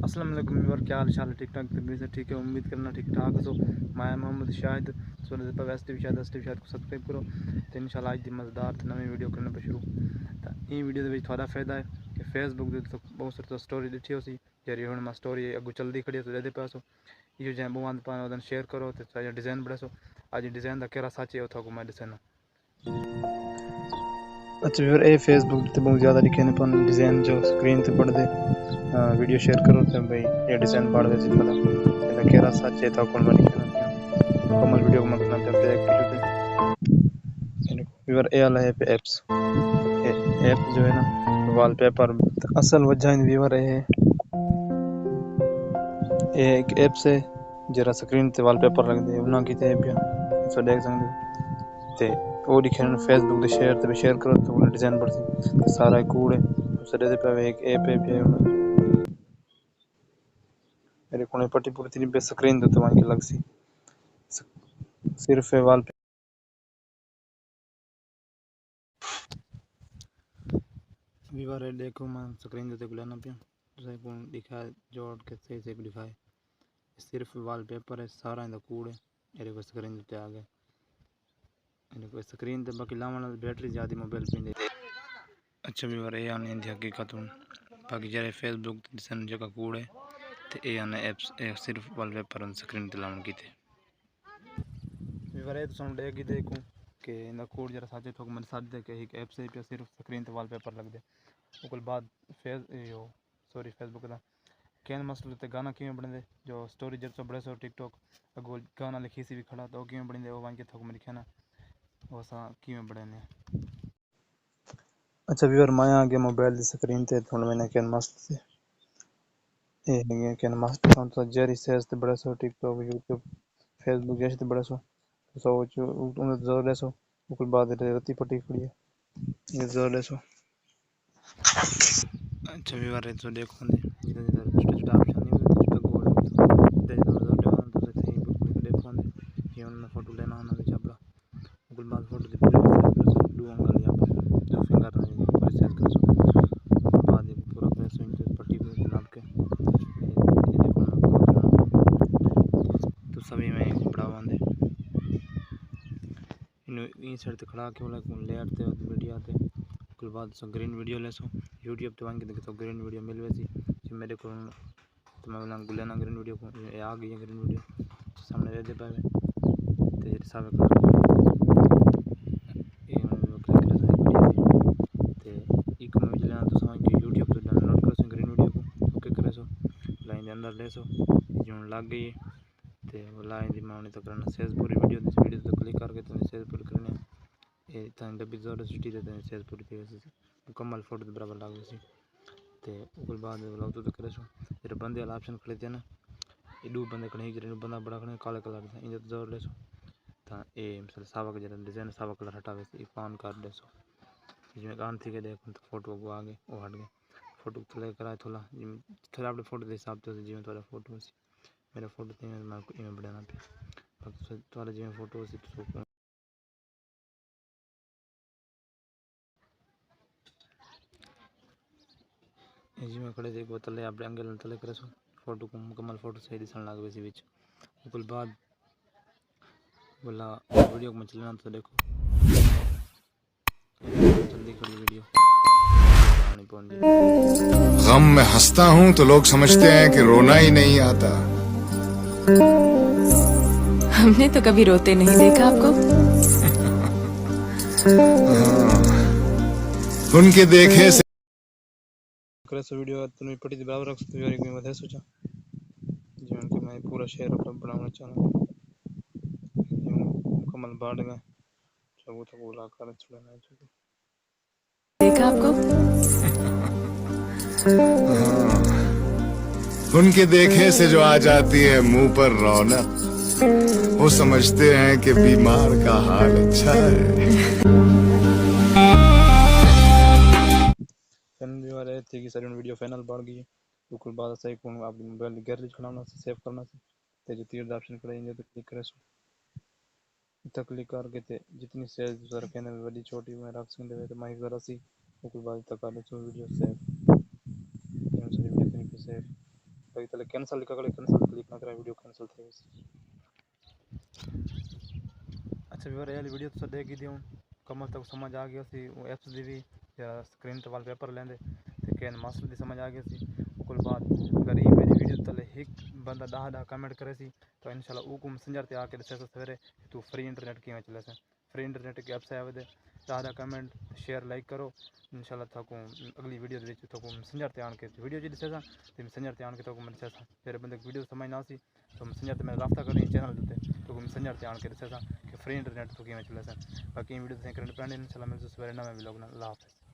अस्सलाम वालेकुम व्यूअर, क्या हाल चाल है? ठीक ठाक तबीयत से ठीक है, उम्मीद करना ठीक ठाक सो। मैं मोहम्मद शाहिद सोने पर वैसे शायद को सब्सक्राइब करो तो इंशाल्लाह आज दी मज़ेदार ते नवी वीडियो करने पर शुरू। तो ये वीडियो के थोड़ा फायदा है कि फेसबुक के तो बहुत सारी तो स्टोरी दिखी हो सी जरी हुण मैं स्टोरी अगू चलती खड़ी तो दे पासो यो जै बुआंद पान ओदन शेयर करो तो चाहे डिज़ाइन बड़ा सो आज डिज़ाइन का केरा सच है उठा को मैं डिज़ाइन। अच्छा फिर ये फेसबुक ते बहुत ज़्यादा लिखे ने पन डिज़ाइन जो स्क्रीन ते पड़ दे वीडियो शेयर करो तो भाई ये डिज़ाइन पड़ दे थला इनका केरा सच है तो कौन लिखे ना कमल वीडियो को मतलब पे बैक पे फिर ये वाला है पे एप्स ऐप जो है ना वॉलपेपर असल वजह इन व्यूअर है एक ऐप से जरा स्क्रीन ते वॉलपेपर रख दे उना की ते इस देख सकते ते वो लिखे ना फेसबुक ते शेयर करो तो वो डिज़ाइन पड़ती तो सारा कूड़े उससे दे पे एक ऐप है पे मेरे कोने पट्टी पूरी तीन पे स्क्रीन तो वहाँ की लग सी सिर्फ वाल व्यूअर है देखो मैं स्क्रीन देते बुलाना पे दूसरे को दिखा जोड़ के सही से दिखाए सिर्फ वॉलपेपर है सारा इंदा कूड़ है मेरे को स्क्रीन देते आ गए मेरे को स्क्रीन ते बाकी लावण बैटरी ज़्यादा मोबाइल पे अच्छा व्यूअर ये आने इंदी हकीकत हूँ बाकी जरे फेसबुक दिसन जगह कूड़ है तो ये आने एप्स सिर्फ वॉलपेपर स्क्रीन ते लावण की थे व्यूअर है तो सुन देगी देखूँ कि इंदा कूड़ जरा साथे ठोक मन साथ दे के एक ऐप से पे सिर्फ स्क्रीन ते वॉलपेपर लग दे उसके बाद फेसबुक का कैन मसले ते गाना किमें बने जो स्टोरी जब बड़े सो टिकटॉक अगो गाना लिखी सी भी खड़ा तो किमें बने वो वहीं के थोक में लिखे ना वो सा किमें बड़े ने। अच्छा व्यूअर मैं आ गया मोबाइल की स्क्रीन ते थोड़ा मैंने कैन मस्त से ये कैन मस्त तो जेरी सेज ते बड़े सो टिकटॉक यूट्यूब फेसबुक जैसे ते बड़े सो जो उन्हें जोर ले सो उसके बाद रत्ती पट्टी खड़ी है ये जोर ले सो। अच्छा व्यूअर है तो देखो जिधर जिधर छोटा छोटा ऑप्शन नहीं होता छोटा गोल होता है जिधर जिधर तो से थे देखो ये उनमें फोटो लेना होना भी चपड़ा उसके बाद फोटो की पूरी डू अंगल या जो फिंगर नहीं पूरी सेट कर सो बाद ये पूरा प्रेस इनके पट्टी पे नाप के ये देखो मैं पूरा करना तो सभी में एक बड़ा बांधे इन साइड ते खड़ा के वाला लेयर ते वीडियो आते उसके बाद सो ग्रीन वीडियो ले सो यूट्यूब ते वांग के तो ग्रीन वीडियो मिल वैसी जो मेरे को तो मैं बोला गुलेना ग्रीन वीडियो को आ गई है ग्रीन वीडियो सामने दे पावे ते हिसाब कर ये मैं क्लिक कर वीडियो ते एक में चलेना तो समझ के यूट्यूब से डाउनलोड कर सो ग्रीन वीडियो को ओके करे सो लाइन अंदर ले सो जो लग गई ते वो लाइन दी मैं तो करना सेज पूरी वीडियो तो क्लिक करके तो सेज पूरी करनी ये तन डब्बी जोर सिटी देते सेज पूरी थी वैसे मुकम्मल फोटो बराबर लग सी ते उसके बाद लग तो करे सो तेरे बंदे वाला ऑप्शन खड़े थे ना ये दो बंदे खड़े हैं बंदा बड़ा खड़े काले कलर का इन जोर ले सो ता ए मिसल सावा का जरा डिजाइन सावा कलर हटावे से पान कर दे सो जिसमें काम थी के देख तो फोटो को आगे वो हट गए फोटो थोड़ा कराए थोड़ा थोड़ा अपने फोटो के हिसाब से जिमें थोड़ा फोटो से मेरा फोटो थी मैं इमें बढ़ाना पे थोड़ा जिमें फोटो से तो जिमें खड़े थे वो तले आप एंगल तले करे सो फोटो को मुकम्मल फोटो सही दिखने लग वैसे बीच उसके बाद बोला वीडियो को मैं चलाना तो देखो जल्दी खड़ी वीडियो गम में हंसता हूँ तो लोग समझते हैं कि रोना ही नहीं आता। हमने तो कभी रोते नहीं देखा आपको। उनके देखे से वीडियो तुम्हें पटी बराबर रख सकते हो मैं सोचा जीवन के मैं पूरा शेयर अपना बनाना चाहूँ मुकम्मल बाढ़ में सब तो पूरा कर चुना देखा आपको। उनके देखे से जो आ जाती है मुंह पर रौनक, वो समझते हैं कि बीमार का हाल अच्छा है। रहे थे कि सर वीडियो फाइनल बढ़ गई उसके बाद सही कौन आप मोबाइल गैलरी खड़ाना से सेव करना से ते जो तीर ऑप्शन करेंगे तो क्लिक करे सो तो क्लिक करके ते जितनी सेव सर कहने में बड़ी छोटी में रख सकते तो माइक जरा सी उसके बाद तक कर सो वीडियो सेव ये सारी वीडियो पे सेव पहले कैंसिल लिखा करे, कैंसिल क्लिक ना करे वीडियो कैंसिल થઈ ગઈ. अच्छा व्यूअर ये वीडियो तो देखी दी हूँ कमल तक समझ आ गया सी एप्स दी भी या स्क्रीन तो वॉलपेपर लेंदे ते कैन मास्टर दी समझ आ गई सी. उसके बाद अगर ये मेरी वीडियो तले एक बंदा 10 कमेंट करे सी तो इंशाल्लाह वो मैसेंजर ते आके दसे सवेरे तू फ्री इंटरनेट किवें चले से. फ्री इंटरनेट की एप्स आवे दे 10 कमेंट शेयर लाइक करो इंशाल्लाह थको अगली वीडियो दे विच थको मैसेंजर ते आन के वीडियो जी दसे सा ते मैसेंजर ते आन के थको मैं दसे सा. फिर बंदे वीडियो समझ ना सी तो मैसेंजर ते मैं राब्ता करी चैनल ते तो मैसेंजर ते आन के दसे सा कि फ्री इंटरनेट तो किवें चले से. बाकी वीडियो तुसें करंट पैंड इंशाल्लाह मिलते सवेरे नवें व्लॉग नाल. अल्लाह हाफिज़.